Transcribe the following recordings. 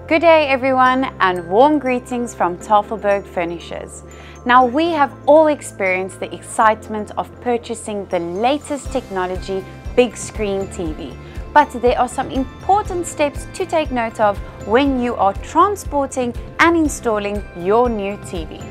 Good day everyone, and warm greetings from Tafelberg Furnishers. Now, we have all experienced the excitement of purchasing the latest technology big screen TV, but there are some important steps to take note of when you are transporting and installing your new TV.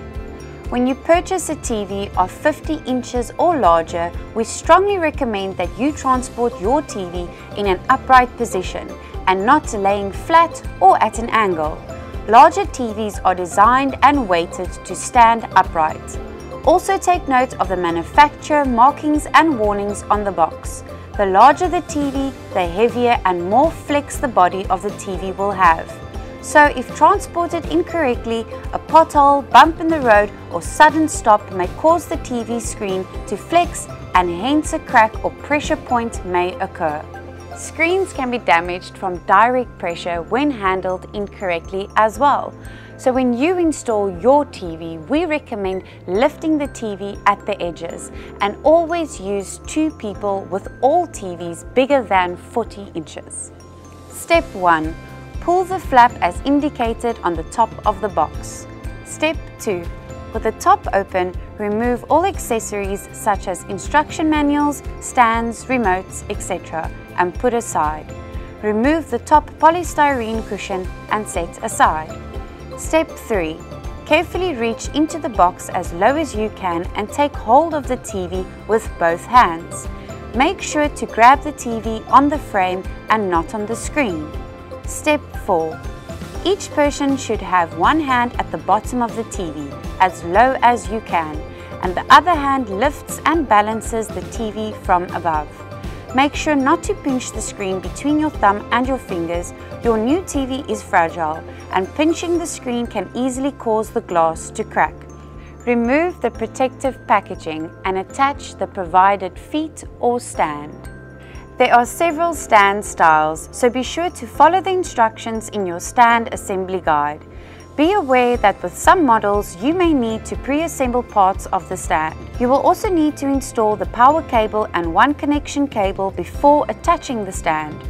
When you purchase a TV of 50 inches or larger, we strongly recommend that you transport your TV in an upright position and not laying flat or at an angle. Larger TVs are designed and weighted to stand upright. Also take note of the manufacturer markings and warnings on the box. The larger the TV, the heavier and more flex the body of the TV will have. So if transported incorrectly, a pothole, bump in the road or sudden stop may cause the TV screen to flex and hence a crack or pressure point may occur. Screens can be damaged from direct pressure when handled incorrectly as well. So when you install your TV, we recommend lifting the TV at the edges and always use 2 people with all TVs bigger than 40 inches. Step 1. Pull the flap as indicated on the top of the box. Step 2. With the top open, remove all accessories such as instruction manuals, stands, remotes, etc. and put aside. Remove the top polystyrene cushion and set aside. Step 3. Carefully reach into the box as low as you can and take hold of the TV with both hands. Make sure to grab the TV on the frame and not on the screen. Step 4. Each person should have one hand at the bottom of the TV, as low as you can, and the other hand lifts and balances the TV from above. Make sure not to pinch the screen between your thumb and your fingers. Your new TV is fragile, and pinching the screen can easily cause the glass to crack. Remove the protective packaging and attach the provided feet or stand. There are several stand styles, so be sure to follow the instructions in your stand assembly guide. Be aware that with some models you may need to pre-assemble parts of the stand. You will also need to install the power cable and one connection cable before attaching the stand.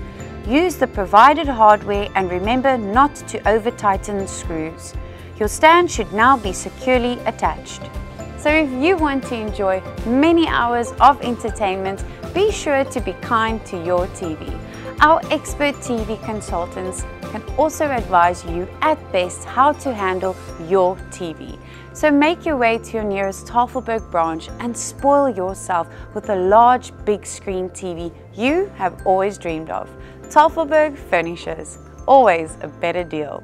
Use the provided hardware and remember not to over-tighten screws. Your stand should now be securely attached. So if you want to enjoy many hours of entertainment, be sure to be kind to your TV. Our expert TV consultants can also advise you at best how to handle your TV. So make your way to your nearest Tafelberg branch and spoil yourself with a large big screen TV you have always dreamed of. Tafelberg Furnishers, always a better deal.